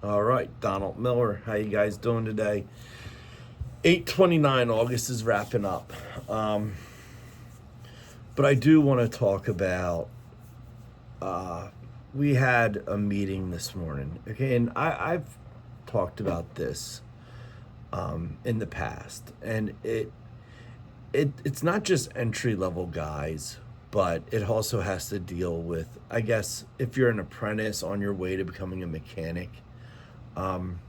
All right, Donald Miller, how you guys doing today? 8/29, August is wrapping up. But I do want to talk about, we had a meeting this morning, okay, and I've talked about this in the past, and it's not just entry level guys, but it also has to deal with, I guess, if you're an apprentice on your way to becoming a mechanic. Um,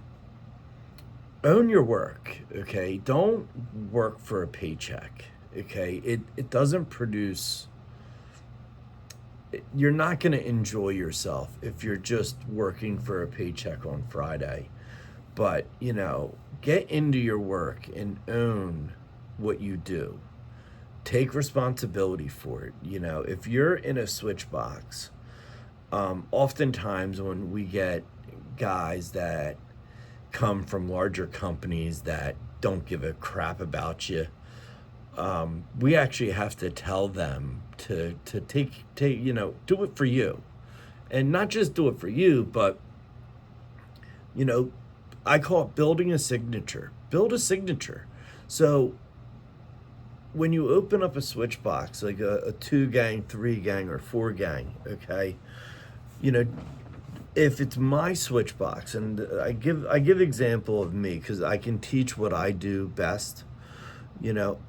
Own your work, okay? Don't work for a paycheck, okay? It doesn't produce, you're not going to enjoy yourself if you're just working for a paycheck on Friday. But, get into your work and own what you do. Take responsibility for it. If you're in a switch box, oftentimes when we get guys that come from larger companies that don't give a crap about you, we actually have to tell them to take do it for you, and not just do it for you, but you know I call it building a signature. Build a signature. So when you open up a switch box, like a 2 gang, 3 gang, or 4 gang, okay, you know if it's my switch box, and I give example of me because I can teach what I do best.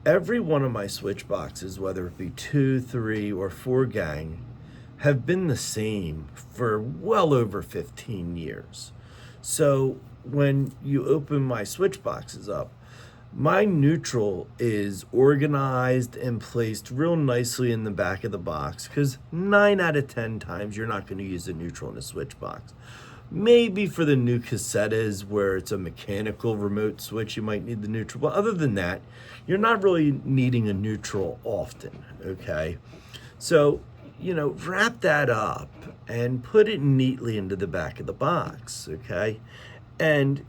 Every one of my switch boxes, whether it be 2, 3, or 4 gang, have been the same for well over 15 years. So when you open my switch boxes up, my neutral is organized and placed real nicely in the back of the box, because 9 out of 10 times you're not going to use a neutral in a switch box. Maybe for the new cassettas where it's a mechanical remote switch, you might need the neutral. But other than that, you're not really needing a neutral often, okay? So, wrap that up and put it neatly into the back of the box, okay? And,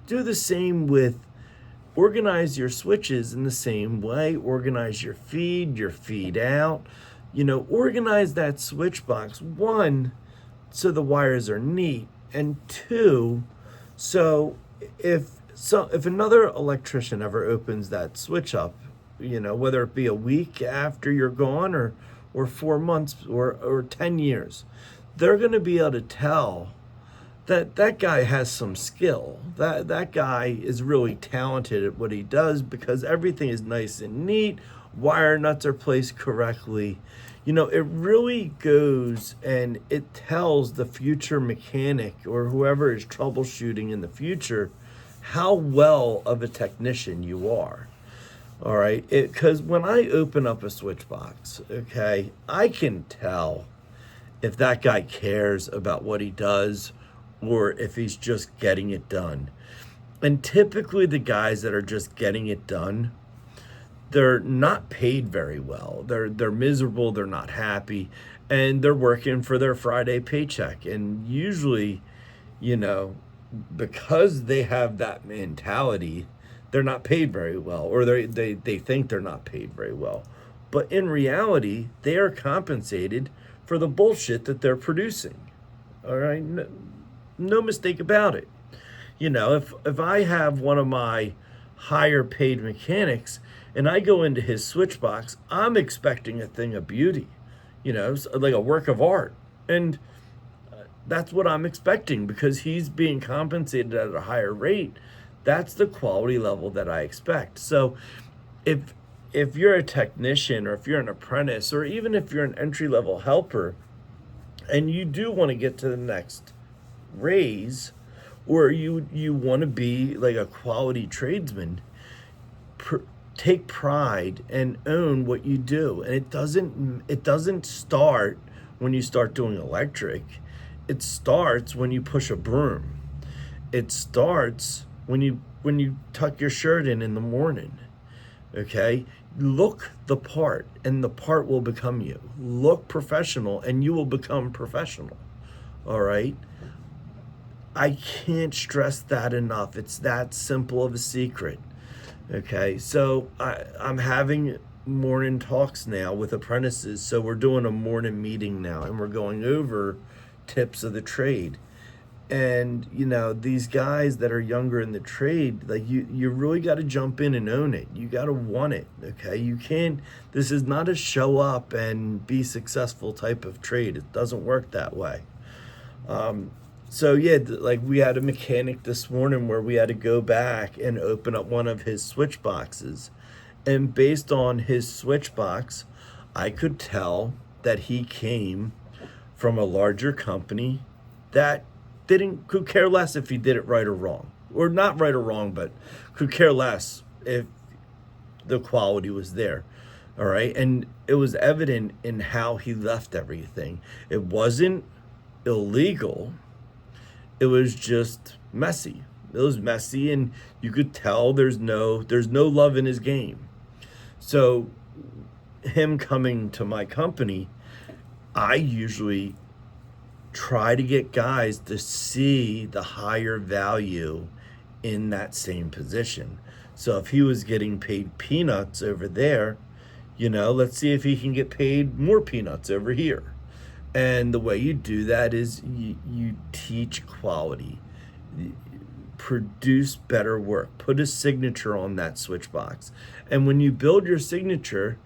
do the same with, organize your switches in the same way. Organize your feed out. Organize that switch box. One, so the wires are neat, and two, so if another electrician ever opens that switch up, whether it be a week after you're gone, or 4 months, or 10 years, they're going to be able to tell that guy has some skill. That guy is really talented at what he does, because everything is nice and neat. Wire nuts are placed correctly. It really goes and it tells the future mechanic or whoever is troubleshooting in the future how well of a technician you are. All right, because when I open up a switch box, okay, I can tell if that guy cares about what he does, or if he's just getting it done. And typically the guys that are just getting it done, they're not paid very well. They're miserable, they're not happy, and they're working for their Friday paycheck. And usually, because they have that mentality, they're not paid very well, or they think they're not paid very well. But in reality, they are compensated for the bullshit that they're producing. All right? No mistake about it. If I have one of my higher paid mechanics and I go into his switch box, I'm expecting a thing of beauty, like a work of art. And that's what I'm expecting, because he's being compensated at a higher rate. That's the quality level that I expect. So if you're a technician, or if you're an apprentice, or even if you're an entry level helper, and you do want to get to the next raise, or you want to be like a quality tradesman, take pride and own what you do. And it doesn't start when you start doing electric. It starts when you push a broom. It starts when you tuck your shirt in the morning. Okay? Look the part, and the part will become you. Look professional, and you will become professional. All right? I can't stress that enough. It's that simple of a secret. Okay, so I'm having morning talks now with apprentices. So we're doing a morning meeting now, and we're going over tips of the trade. And, these guys that are younger in the trade, like you really got to jump in and own it. You got to want it. Okay. You can't, this is not a show up and be successful type of trade. It doesn't work that way. So yeah, like we had a mechanic this morning where we had to go back and open up one of his switch boxes. And based on his switch box, I could tell that he came from a larger company that could care less if he did it right or wrong. Or not right or wrong, but could care less if the quality was there. All right. And it was evident in how he left everything. It wasn't illegal. It was just messy. It was messy, and you could tell there's no love in his game. So him coming to my company, I usually try to get guys to see the higher value in that same position. So if he was getting paid peanuts over there, let's see if he can get paid more peanuts over here. And the way you do that is you teach quality, produce better work, put a signature on that switch box. And when you build your signature,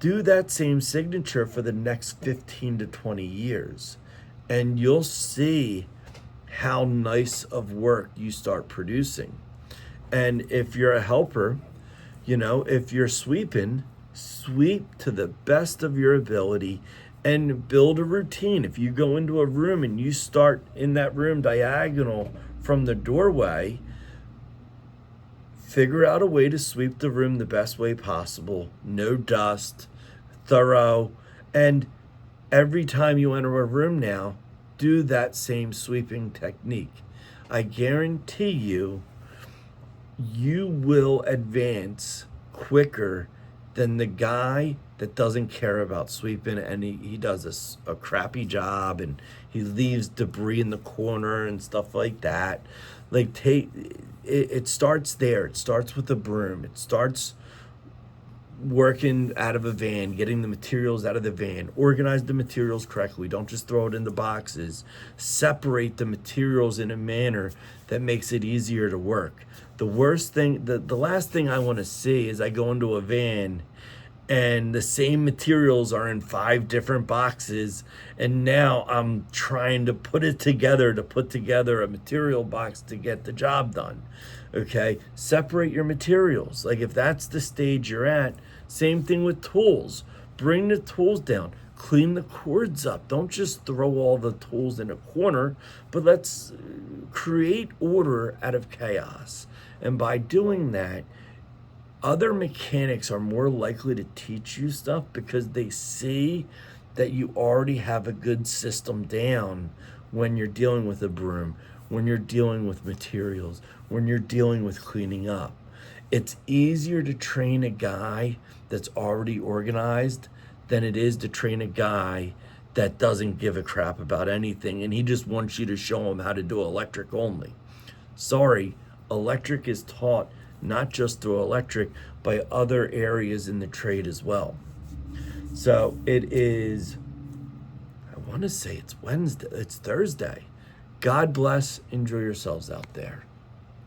do that same signature for the next 15 to 20 years. And you'll see how nice of work you start producing. And if you're a helper, if you're sweeping, sweep to the best of your ability and build a routine. If you go into a room and you start in that room diagonal from the doorway, figure out a way to sweep the room the best way possible. No dust, thorough. And every time you enter a room now, do that same sweeping technique. I guarantee you will advance quicker than the guy that doesn't care about sweeping, and he does a crappy job, and he leaves debris in the corner and stuff like that. Like, it starts there. It starts with a broom. It starts working out of a van, getting the materials out of the van, organize the materials correctly. Don't just throw it in the boxes. Separate the materials in a manner that makes it easier to work. The worst thing, the last thing I want to see is I go into a van and the same materials are in 5 different boxes, and now I'm trying to put together a material box to get the job done. Okay, separate your materials. Like, if that's the stage you're at, same thing with tools. Bring the tools down, clean the cords up. Don't just throw all the tools in a corner, but let's create order out of chaos. And by doing that, other mechanics are more likely to teach you stuff because they see that you already have a good system down when you're dealing with a broom, when you're dealing with materials, when you're dealing with cleaning up. It's easier to train a guy that's already organized than it is to train a guy that doesn't give a crap about anything and he just wants you to show him how to do electric only. Sorry, electric is taught not just through electric, by other areas in the trade as well. So it is, I want to say it's Wednesday, it's Thursday. God bless, enjoy yourselves out there.